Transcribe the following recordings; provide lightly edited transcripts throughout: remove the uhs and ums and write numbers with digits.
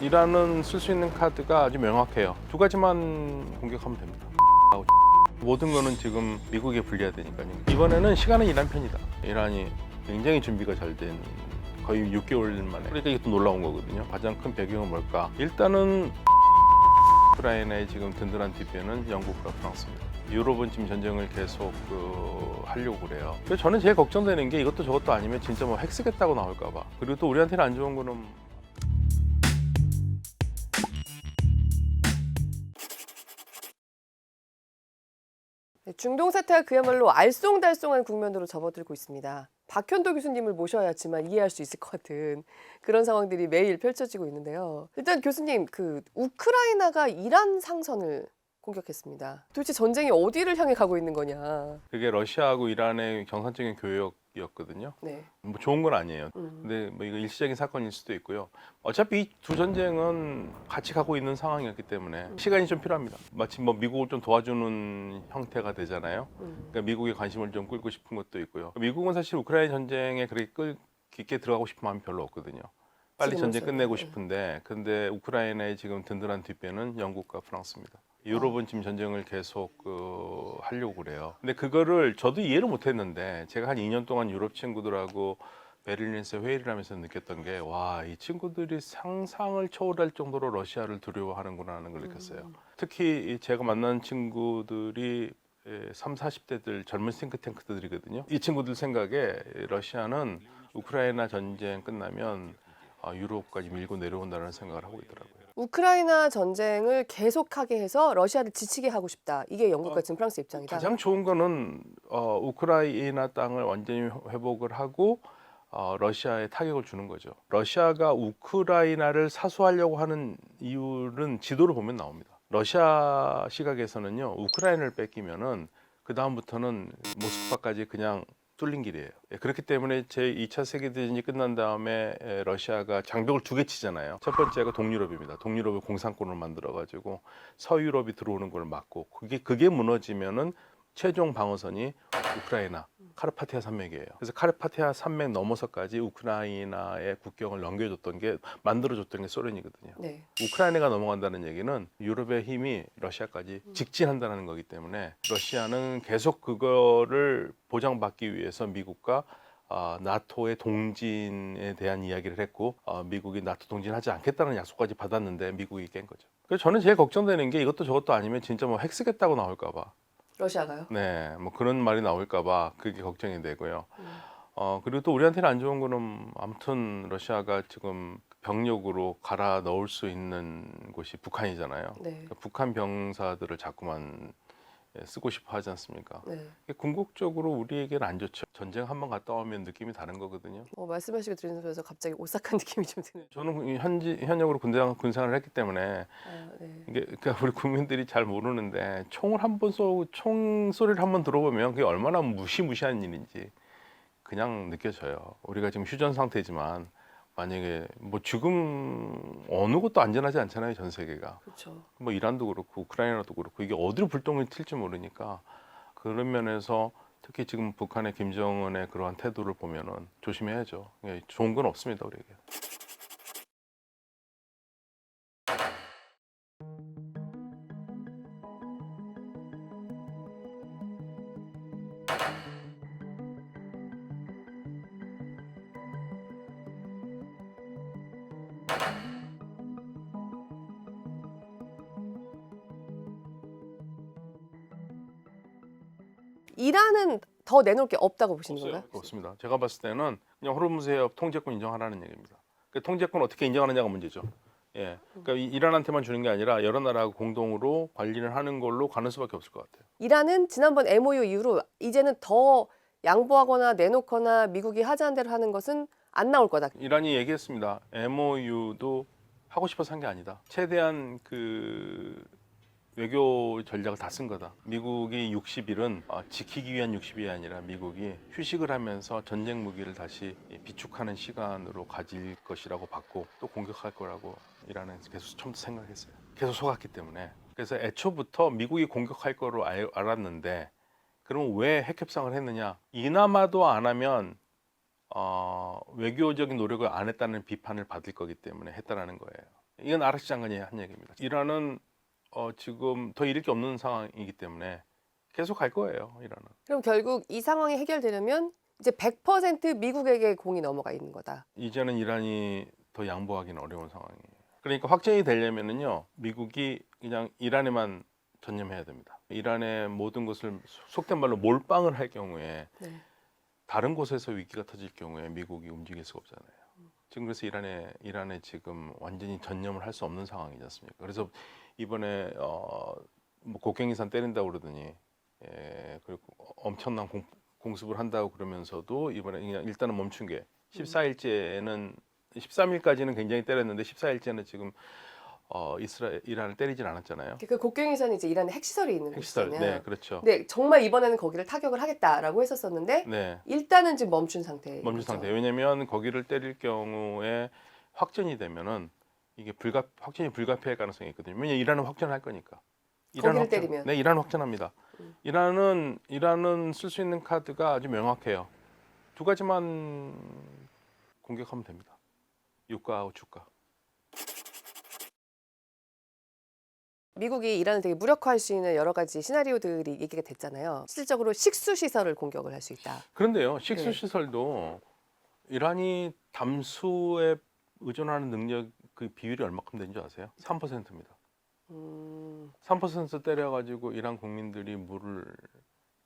이란은 쓸 수 있는 카드가 아주 명확해요. 두 가지만 공격하면 됩니다. 모든 거는 지금 미국에 불리해야 되니까요. 이번에는 시간은 이란 편이다. 이란이 굉장히 준비가 잘 된 거의 6개월 만에. 그러니까 이게 또 놀라운 거거든요. 가장 큰 배경은 뭘까? 일단은 우크라이나의 지금 든든한 뒷배는 영국과 프랑스입니다. 유럽은 지금 전쟁을 계속 하려고 그래요. 그래서 저는 제일 걱정되는 게 이것도 저것도 아니면 진짜 뭐 핵 쓰겠다고 나올까 봐. 그리고 또 우리한테는 안 좋은 거는 네, 중동 사태가 그야말로 알쏭달쏭한 국면으로 접어들고 있습니다. 박현도 교수님을 모셔야지만 이해할 수 있을 것 같은 그런 상황들이 매일 펼쳐지고 있는데요. 일단 교수님, 우크라이나가 이란 상선을 공격했습니다. 도대체 전쟁이 어디를 향해 가고 있는 거냐? 그게 러시아하고 이란의 정상적인 교역이었거든요. 네. 뭐 좋은 건 아니에요. 근데 뭐 이거 일시적인 사건일 수도 있고요. 어차피 이 두 전쟁은 같이 가고 있는 상황이었기 때문에 시간이 좀 필요합니다. 마치 뭐 미국을 좀 도와주는 형태가 되잖아요. 그러니까 미국의 관심을 좀 끌고 싶은 것도 있고요. 미국은 사실 우크라이나 전쟁에 그렇게 깊게 들어가고 싶은 마음이 별로 없거든요. 빨리 전쟁 끝내고 싶은데, 근데 우크라이나의 지금 든든한 뒷배는 영국과 프랑스입니다. 유럽은 지금 전쟁을 계속 하려고 그래요. 근데 그거를 저도 이해를 못했는데, 제가 한 2년 동안 유럽 친구들하고 베를린에서 회의를 하면서 느꼈던 게, 와, 이 친구들이 상상을 초월할 정도로 러시아를 두려워하는구나 하는 걸 느꼈어요. 특히 제가 만난 친구들이 3, 40대들 젊은 싱크탱크들이거든요. 이 친구들 생각에 러시아는 우크라이나 전쟁 끝나면 유럽까지 밀고 내려온다는 생각을 하고 있더라고요. 우크라이나 전쟁을 계속하게 해서 러시아를 지치게 하고 싶다. 이게 영국과 지금 프랑스 입장이다. 가장 좋은 거는 우크라이나 땅을 완전히 회복을 하고 러시아에 타격을 주는 거죠. 러시아가 우크라이나를 사수하려고 하는 이유는 지도를 보면 나옵니다. 러시아 시각에서는요, 우크라이나를 뺏기면은 그 다음부터는 모스크바까지 그냥 뚫린 길이에요. 그렇기 때문에 제2차 세계대전이 끝난 다음에 러시아가 장벽을 두 개 치잖아요. 첫 번째가 동유럽입니다. 동유럽을 공산권을 만들어가지고 서유럽이 들어오는 걸 막고, 그게 무너지면은 최종 방어선이 우크라이나 카르파티아 산맥이에요. 그래서 카르파티아 산맥 넘어서까지 우크라이나의 국경을 만들어줬던 게 소련이거든요. 네. 우크라이나가 넘어간다는 얘기는 유럽의 힘이 러시아까지 직진한다는 거기 때문에 러시아는 계속 그거를 보장받기 위해서 미국과 나토의 동진에 대한 이야기를 했고, 미국이 나토 동진하지 않겠다는 약속까지 받았는데 미국이 깬 거죠. 그래서 저는 제일 걱정되는 게 이것도 저것도 아니면 진짜 뭐 핵 쓰겠다고 나올까 봐. 러시아가요? 네, 뭐 그런 말이 나올까 봐 그게 걱정이 되고요. 그리고 또 우리한테는 안 좋은 거는 아무튼 러시아가 지금 병력으로 갈아 넣을 수 있는 곳이 북한이잖아요. 네. 그러니까 북한 병사들을 자꾸만 쓰고 싶어 하지 않습니까? 네. 이게 궁극적으로 우리에게는 안 좋죠. 전쟁 한번 갔다 오면 느낌이 다른 거거든요. 말씀하시고 들으면서 갑자기 오싹한 느낌이 좀 드네요. 저는 현역으로 군생활을 했기 때문에 네. 이게 그러니까 우리 국민들이 잘 모르는데 총을 한 번 쏘고 총 소리를 한 번 들어보면 그게 얼마나 무시무시한 일인지 그냥 느껴져요. 우리가 지금 휴전 상태지만 만약에 뭐 지금 어느 곳도 안전하지 않잖아요, 전 세계가. 그렇죠. 뭐 이란도 그렇고 우크라이나도 그렇고 이게 어디로 불똥을 튈지 모르니까 그런 면에서 특히 지금 북한의 김정은의 그러한 태도를 보면은 조심해야죠. 좋은 건 없습니다, 우리에게. 이란은 더 내놓을 게 없다고 보시는 건가요? 없습니다. 제가 봤을 때는 그냥 호르무즈 해협 통제권 인정하라는 얘기입니다. 그 통제권 어떻게 인정하느냐가 문제죠. 예, 그러니까 이란한테만 주는 게 아니라 여러 나라하고 공동으로 관리를 하는 걸로 가는 수밖에 없을 것 같아요. 이란은 지난번 MOU 이후로 이제는 더 양보하거나 내놓거나 미국이 하자는 대로 하는 것은 안 나올 거다. 이란이 얘기했습니다. MOU도 하고 싶어서 한 게 아니다. 최대한 외교 전략을 다 쓴 거다. 미국이 60일은 지키기 위한 60일이 아니라 미국이 휴식을 하면서 전쟁 무기를 다시 비축하는 시간으로 가질 것이라고 봤고, 또 공격할 거라고 이란은 계속 처음부터 생각했어요. 계속 속았기 때문에. 그래서 애초부터 미국이 공격할 거로 알았는데, 그럼 왜 핵협상을 했느냐? 이나마도 안 하면 외교적인 노력을 안 했다는 비판을 받을 거기 때문에 했다라는 거예요. 이건 아라시 장관이 한 얘기입니다. 이란은 지금 더 잃을 게 없는 상황이기 때문에 계속 갈 거예요. 이란은. 그럼 결국 이 상황이 해결되려면 이제 100% 미국에게 공이 넘어가 있는 거다. 이제는 이란이 더 양보하기는 어려운 상황이에요. 그러니까 확정이 되려면은요, 미국이 그냥 이란에만 전념해야 됩니다. 이란의 모든 것을 속된 말로 몰빵을 할 경우에 네. 다른 곳에서 위기가 터질 경우에 미국이 움직일 수가 없잖아요. 지금 그래서 이란에 지금 완전히 전념을 할 수 없는 상황이지 않습니까? 그래서 이번에 뭐 곡괭이산 때린다고 그러더니 그리고 엄청난 공습을 한다고 그러면서도 이번에 그냥 일단은 멈춘 게 14일째는 13일까지는 굉장히 때렸는데 14일째는 지금 이란을 때리진 않았잖아요. 그 곡괭이선이 이제 이란의 핵시설이 있는 핵시설, 곳이잖아요. 네, 그렇죠. 네, 정말 이번에는 거기를 타격을 하겠다라고 했었었는데 네, 일단은 지금 멈춘 상태. 멈춘 상태. 왜냐하면 거기를 때릴 경우에 확전이 되면은 이게 확전이 불가피할 가능성이 있거든요. 왜냐 이란은 확전할 거니까. 거기를 때리면. 네, 이란 확전합니다. 이란은 쓸 수 있는 카드가 아주 명확해요. 두 가지만 공격하면 됩니다. 유가하고 주가. 미국이 이란을 되게 무력화할 수 있는 여러 가지 시나리오들이 얘기가 됐잖아요. 실질적으로 식수 시설을 공격을 할 수 있다. 그런데요, 식수 시설도 이란이 담수에 의존하는 능력 그 비율이 얼마큼 되는 줄 아세요? 3%입니다. 3% 때려가지고 이란 국민들이 물을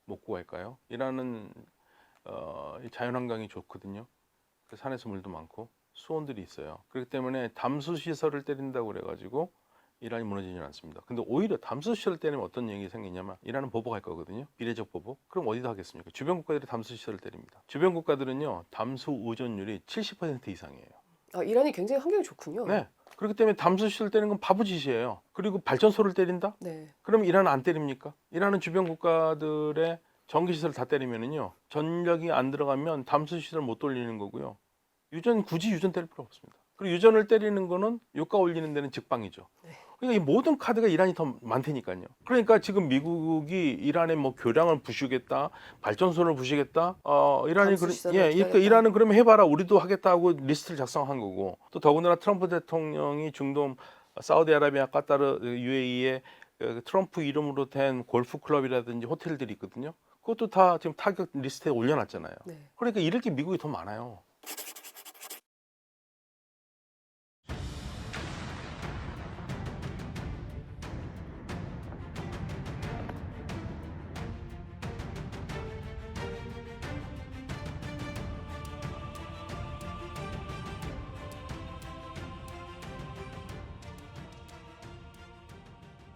못 구할까요? 이란은 자연환경이 좋거든요. 그 산에서 물도 많고 수온들이 있어요. 그렇기 때문에 담수 시설을 때린다고 그래가지고 이란이 무너지지는 않습니다. 근데 오히려 담수 시설을 때리면 어떤 얘기 생기냐면 이란은 보복할 거거든요. 비례적 보복. 그럼 어디다 하겠습니까? 주변 국가들이 담수 시설을 때립니다. 주변 국가들은요, 담수 의존율이 70% 이상이에요. 이란이 굉장히 환경이 좋군요. 네. 그렇기 때문에 담수 시설 때리는 건 바보짓이에요. 그리고 발전소를 때린다? 네. 그럼 이란은 안 때립니까? 이란은 주변 국가들의 전기 시설 다 때리면은요, 전력이 안 들어가면 담수 시설 못 돌리는 거고요. 굳이 유전 때릴 필요 없습니다. 그리고 유전을 때리는 거는 유가 올리는 데는 직방이죠. 네. 그러니까 이 모든 카드가 이란이 더 많다니까요. 그러니까 지금 미국이 이란의 뭐 교량을 부수겠다, 발전소를 부수겠다. 이란은 그러면 해봐라, 우리도 하겠다 하고 리스트를 작성한 거고. 또 더군다나 트럼프 대통령이 중동 사우디아라비아, 카타르, UAE에 트럼프 이름으로 된 골프 클럽이라든지 호텔들이 있거든요. 그것도 다 지금 타격 리스트에 올려놨잖아요. 네. 그러니까 잃을 게 미국이 더 많아요.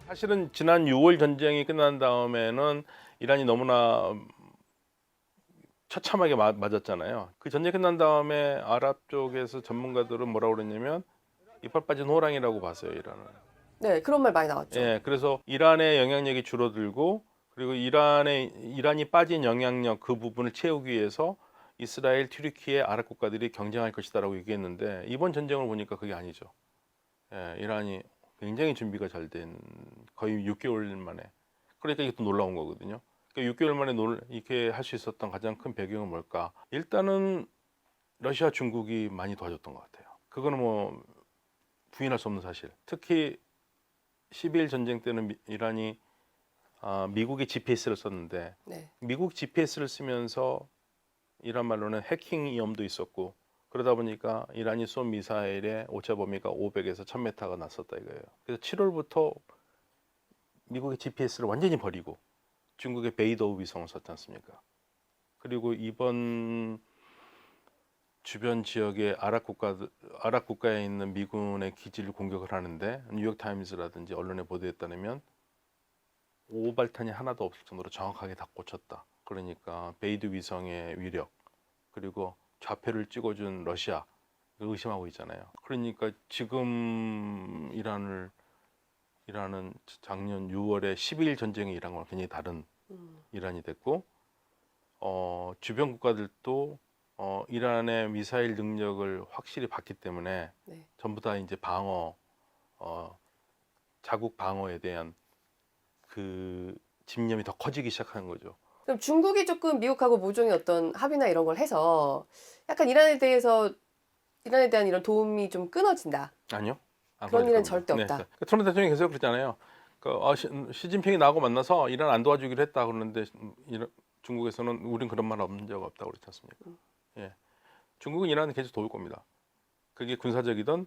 사실은 지난 6월 전쟁이 끝난 다음에는 이란이 너무나 처참하게 맞았잖아요. 그 전쟁이 끝난 다음에 아랍 쪽에서 전문가들은 뭐라고 그랬냐면 이빨 빠진 호랑이라고 봤어요, 이란은. 네, 그런 말 많이 나왔죠. 예, 그래서 이란의 영향력이 줄어들고 그리고 이란이 빠진 영향력 그 부분을 채우기 위해서 이스라엘, 튀르키예, 아랍 국가들이 경쟁할 것이다라고 얘기했는데 이번 전쟁을 보니까 그게 아니죠. 예, 이란이 굉장히 준비가 잘 된 거의 6개월 만에 그러니까 이게 또 놀라운 거거든요. 그러니까 6개월 만에 이렇게 할 수 있었던 가장 큰 배경은 뭘까? 일단은 러시아, 중국이 많이 도와줬던 것 같아요. 그거는 뭐 부인할 수 없는 사실. 특히 12일 전쟁 때는 이란이 미국의 GPS를 썼는데 네. 미국 GPS를 쓰면서 이란 말로는 해킹 위험도 있었고 그러다 보니까 이란이 쏜 미사일의 오차 범위가 500에서 1000m가 났었다 이거예요. 그래서 7월부터 미국의 GPS를 완전히 버리고 중국의 베이더 위성을 썼지 않습니까? 그리고 이번 주변 지역의 아랍 국가에 있는 미군의 기지를 공격을 하는데 뉴욕 타임즈라든지 언론에 보도에 따르면 오발탄이 하나도 없을 정도로 정확하게 다 꽂혔다. 그러니까 베이드 위성의 위력 그리고 좌표를 찍어준 러시아 의심하고 있잖아요. 그러니까 지금 이란은 작년 6월에 12일 전쟁에 이란과 굉장히 다른 이란이 됐고 주변 국가들도 이란의 미사일 능력을 확실히 봤기 때문에 네. 전부 다 이제 자국 방어에 대한 그 집념이 더 커지기 시작하는 거죠. 그럼 중국이 조금 미국하고 모종의 어떤 합의나 이런 걸 해서 약간 이란에 대한 이런 도움이 좀 끊어진다. 아니요. 안 그런 그럴 일은 겁니다. 절대 없다. 네. 트럼프 대통령이 계속 그랬잖아요. 시진핑이 나하고 만나서 이란 안 도와주기로 했다 그러는데 중국에서는 우린 그런 말 없는 적 없다고 그랬지 않습니까? 예. 중국은 이란을 계속 도울 겁니다. 그게 군사적이든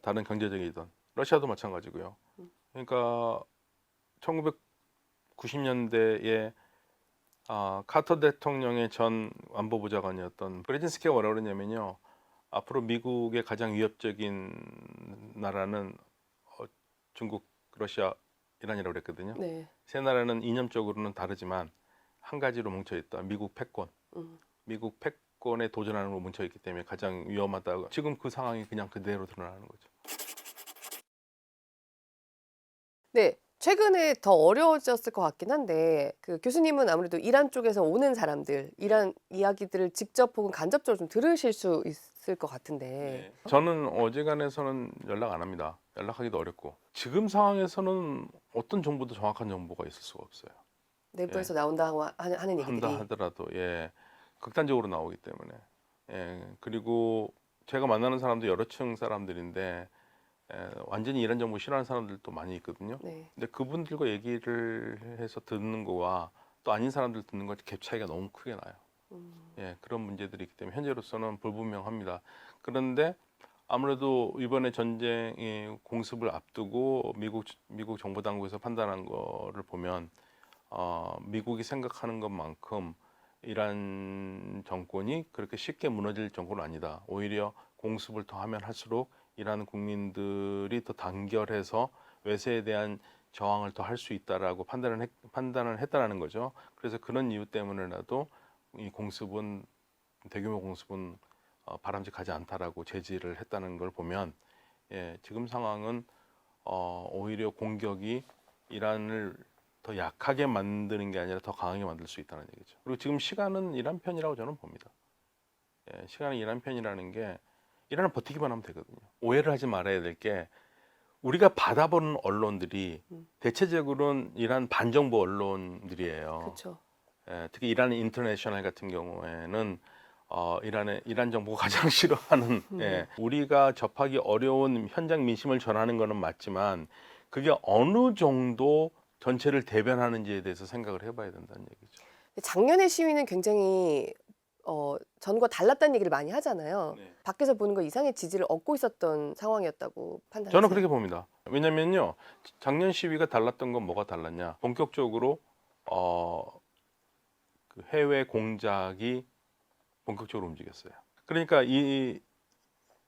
다른 경제적이든 러시아도 마찬가지고요. 그러니까 1990년대에 카터 대통령의 전 안보보좌관이었던 브레진스키가 뭐라 그러냐면요. 앞으로 미국의 가장 위협적인 나라는 중국, 러시아, 이란이라고 그랬거든요. 네. 세 나라는 이념적으로는 다르지만 한 가지로 뭉쳐있다. 미국 패권. 미국 패권에 도전하는 걸로 뭉쳐있기 때문에 가장 위험하다고. 지금 그 상황이 그냥 그대로 드러나는 거죠. 네. 최근에 더 어려워졌을 것 같긴 한데 그 교수님은 아무래도 이란 쪽에서 오는 사람들, 이란 이야기들을 직접 혹은 간접적으로 좀 들으실 수 있을 것 같은데. 저는 어지간해서는 연락 안 합니다. 연락하기도 어렵고 지금 상황에서는 어떤 정보도 정확한 정보가 있을 수가 없어요. 내부에서 나온다고 하는 얘기들이. 한다 하더라도 극단적으로 나오기 때문에 그리고 제가 만나는 사람도 여러 층 사람들인데 완전히 이란 정부 싫어하는 사람들도 많이 있거든요. 네. 근데 그분들과 얘기를 해서 듣는 거와 또 아닌 사람들 듣는 거 갭 차이가 너무 크게 나요. 그런 문제들이 있기 때문에 현재로서는 불분명합니다. 그런데 아무래도 이번에 전쟁의 공습을 앞두고 미국 정보 당국에서 판단한 거를 보면 미국이 생각하는 것만큼 이란 정권이 그렇게 쉽게 무너질 정권은 아니다. 오히려 공습을 더 하면 할수록 이란 국민들이 더 단결해서 외세에 대한 저항을 더 할 수 있다라고 판단을 했다라는 거죠. 그래서 그런 이유 때문에라도 이 공습은 대규모 공습은 바람직하지 않다라고 제지를 했다는 걸 보면 지금 상황은 오히려 공격이 이란을 더 약하게 만드는 게 아니라 더 강하게 만들 수 있다는 얘기죠. 그리고 지금 시간은 이란 편이라고 저는 봅니다. 시간은 이란 편이라는 게 이란은 버티기만 하면 되거든요. 오해를 하지 말아야 될 게 우리가 받아보는 언론들이 대체적으로는 이란 반정부 언론들이에요. 그렇죠. 특히 이란 인터내셔널 같은 경우에는 이란 정부가 가장 싫어하는 우리가 접하기 어려운 현장 민심을 전하는 것은 맞지만 그게 어느 정도 전체를 대변하는지에 대해서 생각을 해봐야 된다는 얘기죠. 작년의 시위는 굉장히 전과 달랐다는 얘기를 많이 하잖아요. 네. 밖에서 보는 거 이상의 지지를 얻고 있었던 상황이었다고 판단하세요? 저는 그렇게 봅니다. 왜냐면요, 작년 시위가 달랐던 건 뭐가 달랐냐? 본격적으로 그 해외 공작이 본격적으로 움직였어요. 그러니까 이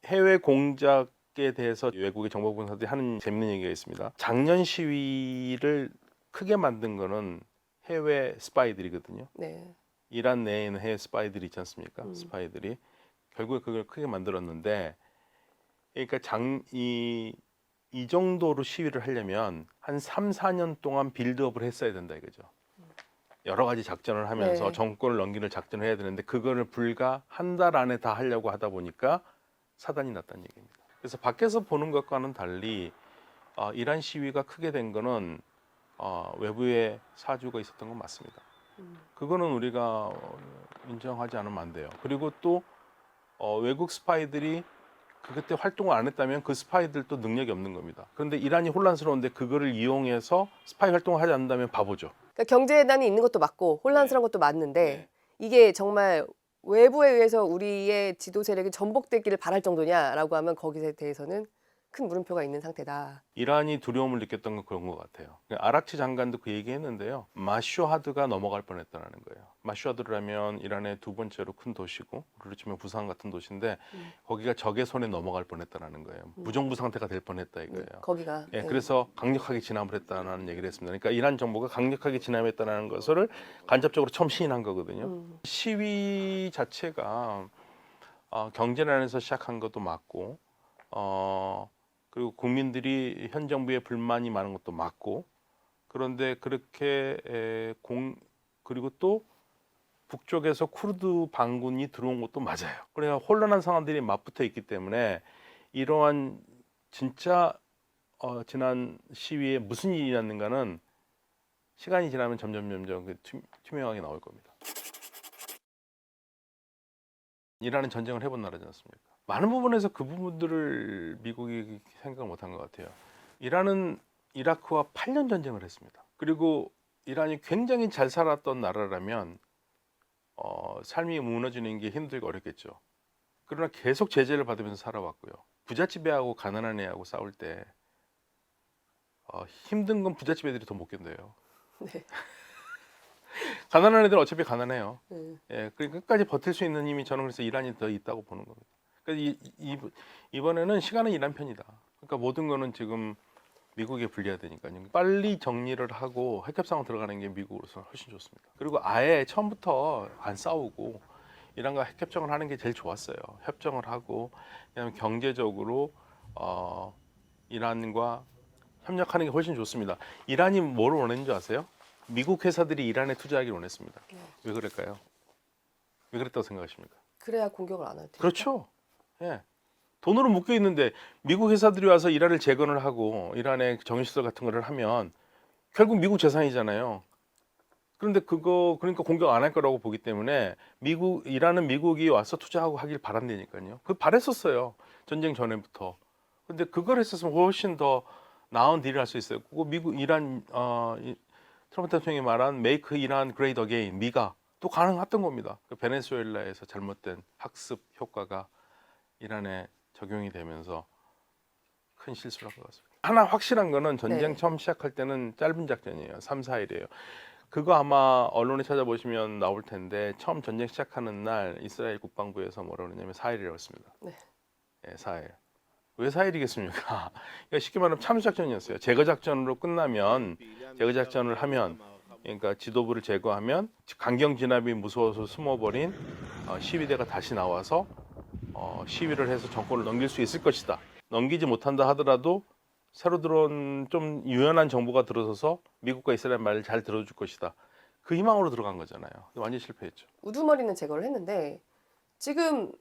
해외 공작에 대해서 외국의 정보분사들이 하는 재밌는 얘기가 있습니다. 작년 시위를 크게 만든 거는 해외 스파이들이거든요. 네. 이란 내에 있는 해외 스파이들이 있지 않습니까? 스파이들이 결국에 그걸 크게 만들었는데, 그러니까 이 정도로 시위를 하려면 한 3, 4년 동안 빌드업을 했어야 된다 이거죠. 여러 가지 작전을 하면서 네. 정권을 넘기는 작전을 해야 되는데 그거를 불과 한 달 안에 다 하려고 하다 보니까 사단이 났다는 얘기입니다. 그래서 밖에서 보는 것과는 달리 이란 시위가 크게 된 거는 외부에 사주가 있었던 건 맞습니다. 그거는 우리가 인정하지 않으면 안 돼요. 그리고 또 외국 스파이들이 그때 활동을 안 했다면 그 스파이들도 능력이 없는 겁니다. 그런데 이란이 혼란스러운데 그거를 이용해서 스파이 활동을 하지 않는다면 바보죠. 그러니까 경제난이 있는 것도 맞고 혼란스러운 것도 맞는데 이게 정말 외부에 의해서 우리의 지도 세력이 전복되기를 바랄 정도냐라고 하면 거기에 대해서는 큰 물음표가 있는 상태다. 이란이 두려움을 느꼈던 건 그런 것 같아요. 아락치 장관도 그 얘기했는데요. 마슈하드가 넘어갈 뻔했다는 거예요. 마슈하드라면 이란의 두 번째로 큰 도시고 그렇로 치면 부산 같은 도시인데 거기가 적의 손에 넘어갈 뻔했다는 거예요. 무정부 상태가 될 뻔했다 이거예요. 거기가. 그래서 강력하게 진압을 했다는 얘기를 했습니다. 그러니까 이란 정부가 강력하게 진압했다는 것을 간접적으로 처음 시인한 거거든요. 시위 자체가 경제난에서 시작한 것도 맞고 그리고 국민들이 현 정부에 불만이 많은 것도 맞고 그런데 그렇게 그리고 또 북쪽에서 쿠르드 반군이 들어온 것도 맞아요. 그러니까 혼란한 상황들이 맞붙어 있기 때문에 이러한 진짜 지난 시위에 무슨 일이 났는가는 시간이 지나면 점점 투명하게 나올 겁니다. 이란은 전쟁을 해본 나라지 않습니까? 많은 부분에서 그 부분들을 미국이 생각 못한 것 같아요. 이란은 이라크와 8년 전쟁을 했습니다. 그리고 이란이 굉장히 잘 살았던 나라라면 삶이 무너지는 게 힘들고 어렵겠죠. 그러나 계속 제재를 받으면서 살아왔고요. 부잣집 애하고 가난한 애하고 싸울 때 힘든 건 부잣집 애들이 더 못 견뎌요. 네. 가난한 애들은 어차피 가난해요. 네. 예, 그러니까 끝까지 버틸 수 있는 힘이 저는 그래서 이란이 더 있다고 보는 겁니다. 그러니까 이번에는 시간은 이란 편이다. 그러니까 모든 거는 지금 미국에 불리해야 되니까요. 빨리 정리를 하고 핵협상으로 들어가는 게 미국으로서는 훨씬 좋습니다. 그리고 아예 처음부터 안 싸우고 이란과 핵협정을 하는 게 제일 좋았어요. 협정을 하고 그다음에 경제적으로 이란과 협력하는 게 훨씬 좋습니다. 이란이 뭘 원했는 줄 아세요? 미국 회사들이 이란에 투자하기를 원했습니다. 네. 왜 그럴까요? 왜 그랬다고 생각하십니까? 그래야 공격을 안 할 테니까. 그렇죠. 예. 돈으로 묶여 있는데 미국 회사들이 와서 이란을 재건을 하고 이란의 정유시설 같은 거를 하면 결국 미국 재산이잖아요. 그런데 그러니까 공격 안 할 거라고 보기 때문에 이란은 미국이 와서 투자하고 하길 바란다니까요. 그 바랬었어요. 전쟁 전에부터. 근데 그걸 했었으면 훨씬 더 나은 딜을 할 수 있어요. 그거 이란 트럼프 대통령이 말한 Make Iran Great Again, 미가 또 가능했던 겁니다. 그 베네수엘라에서 잘못된 학습 효과가 이란에 적용이 되면서 큰 실수를 한 것 같습니다. 하나 확실한 거는 전쟁 네. 처음 시작할 때는 짧은 작전이에요. 3, 4일이에요. 그거 아마 언론에 찾아보시면 나올 텐데 처음 전쟁 시작하는 날 이스라엘 국방부에서 뭐라고 그러냐면 4일이라고 했습니다. 네. 네, 4일. 왜 4일이겠습니까? 그러니까 쉽게 말하면 참수작전이었어요. 제거작전으로 끝나면 제거작전을 하면 그러니까 지도부를 제거하면 강경 진압이 무서워서 숨어버린 시위대가 다시 나와서 시위를 해서 정권을 넘길 수 있을 것이다. 넘기지 못한다 하더라도 새로 들어온 좀 유연한 정부가 들어서서 미국과 이스라엘 말을 잘 들어줄 것이다. 그 희망으로 들어간 거잖아요. 완전 실패했죠. 우두머리는 제거를 했는데 지금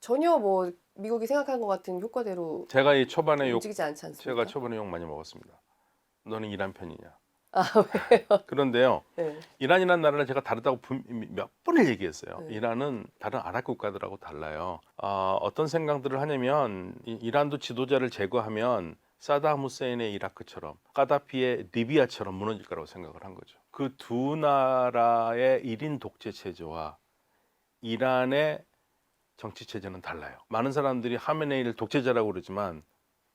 전혀 뭐 미국이 생각한 것 같은 효과대로 제가 이 초반에 움직이지 않지 않습니까? 제가 초반에 욕 많이 먹었습니다. 너는 이란 편이냐? 아 왜요? 그런데요. 네. 이란이라는 나라는 제가 다르다고 몇 번을 얘기했어요. 네. 이란은 다른 아랍 국가들하고 달라요. 어떤 생각들을 하냐면 이란도 지도자를 제거하면 사담 후세인의 이라크처럼 카다피의 리비아처럼 무너질 거라고 생각을 한 거죠. 그 두 나라의 1인 독재 체제와 이란의 정치 체제는 달라요. 많은 사람들이 하메네이를 독재자라고 그러지만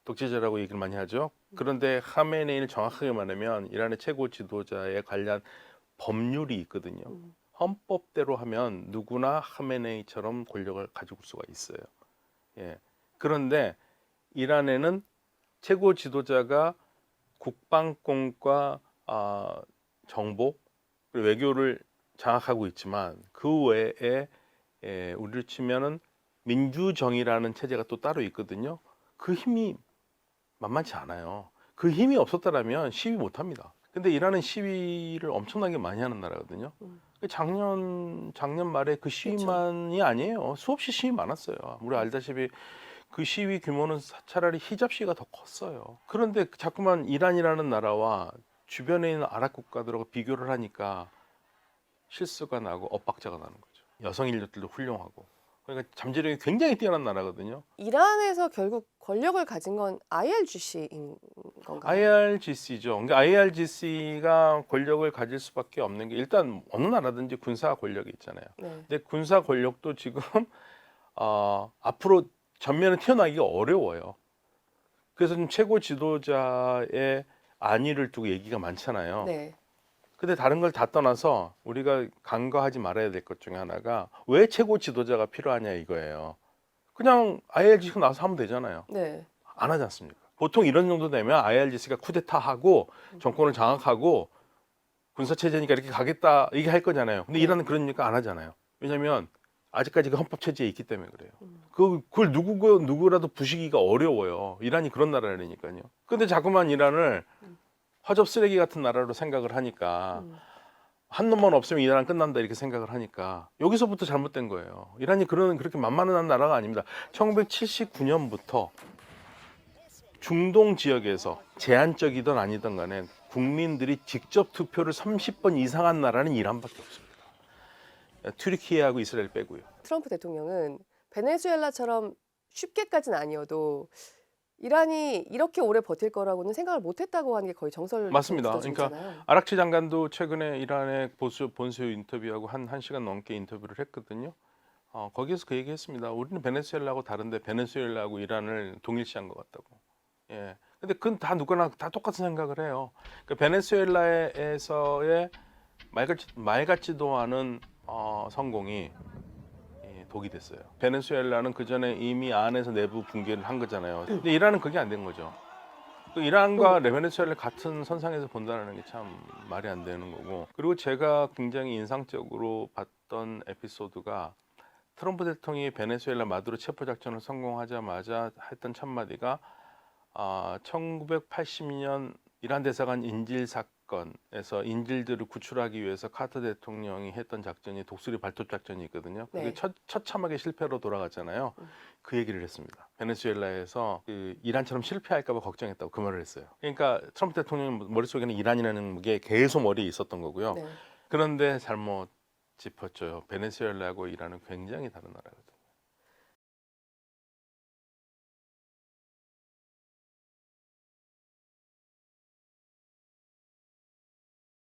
독재자라고 얘기를 많이 하죠. 그런데 하메네이를 정확하게 말하면 이란의 최고 지도자에 관련 법률이 있거든요. 헌법대로 하면 누구나 하메네이처럼 권력을 가지고 수가 있어요. 예. 그런데 이란에는 최고 지도자가 국방권과 정보 그리고 외교를 장악하고 있지만 그 외에 우리를 치면은 민주정의라는 체제가 또 따로 있거든요. 그 힘이 만만치 않아요. 그 힘이 없었다라면 시위 못합니다. 근데 이란은 시위를 엄청나게 많이 하는 나라거든요. 작년 말에 그 시위만이 아니에요. 수없이 시위 많았어요. 우리 알다시피 그 시위 규모는 차라리 히잡 시위가 더 컸어요. 그런데 자꾸만 이란이라는 나라와 주변에 있는 아랍 국가들하고 비교를 하니까 실수가 나고 엇박자가 나는 거죠. 여성 인력들도 훌륭하고. 그러니까 잠재력이 굉장히 뛰어난 나라거든요. 이란에서 결국 권력을 가진 건 IRGC인 건가요? IRGC죠. 그러니까 IRGC가 권력을 가질 수밖에 없는 게 일단 어느 나라든지 군사 권력이 있잖아요. 네. 근데 군사 권력도 지금 앞으로 전면에 튀어나가기가 어려워요. 그래서 지금 최고 지도자의 안위를 두고 얘기가 많잖아요. 네. 근데 다른 걸 다 떠나서 우리가 간과하지 말아야 될 것 중에 하나가 왜 최고 지도자가 필요하냐 이거예요. 그냥 IRGC가 나와서 하면 되잖아요. 네. 안 하지 않습니까? 보통 이런 정도 되면 IRGC가 쿠데타하고 정권을 장악하고 군사체제니까 이렇게 가겠다 이게 할 거잖아요. 근데 이란은 그러니까 안 하잖아요. 왜냐하면 아직까지 그 헌법체제에 있기 때문에 그래요. 그걸 누구라도 부시기가 어려워요. 이란이 그런 나라라니까요. 근데 자꾸만 이란을 허접 쓰레기 같은 나라로 생각을 하니까 한 놈만 없으면 이란 끝난다 이렇게 생각을 하니까 여기서부터 잘못된 거예요. 이란이 그렇게 만만한 나라가 아닙니다. 1979년부터 중동 지역에서 제한적이든 아니든 간에 국민들이 직접 투표를 30번 이상 한 나라는 이란밖에 없습니다. 튀르키예하고 이스라엘 빼고요. 트럼프 대통령은 베네수엘라처럼 쉽게까지는 아니어도 이란이 이렇게 오래 버틸 거라고는 생각을 못했다고 하는 게 거의 정설. 맞습니다. 그러니까 아락치 장관도 최근에 이란의 본수 인터뷰하고 한 1시간 넘게 인터뷰를 했거든요. 거기에서 그 얘기했습니다. 우리는 베네수엘라하고 다른데 베네수엘라하고 이란을 동일시한 것 같다고. 예. 근데 그건 다 누구나 다 똑같은 생각을 해요. 그러니까 베네수엘라에서의 말 같지도 않은 성공이 독이 됐어요. 베네수엘라는 그 전에 이미 안에서 내부 붕괴를 한 거잖아요. 근데 이란은 그게 안 된 거죠. 또 이란과 베네수엘라 같은 선상에서 본다는 게 참 말이 안 되는 거고. 그리고 제가 굉장히 인상적으로 봤던 에피소드가 트럼프 대통령이 베네수엘라 마두로 체포 작전을 성공하자마자 했던 첫마디가 1980년 이란 대사관 인질 사건에서 인질들을 구출하기 위해서 카터 대통령이 했던 작전이 독수리 발톱 작전이 있거든요. 그게 네. 처참하게 실패로 돌아갔잖아요. 그 얘기를 했습니다. 베네수엘라에서 그 이란처럼 실패할까 봐 걱정했다고 그 말을 했어요. 그러니까 트럼프 대통령 머릿속에는 이란이라는 게 계속 머리에 있었던 거고요. 네. 그런데 잘못 짚었죠. 베네수엘라하고 이란은 굉장히 다른 나라거든요.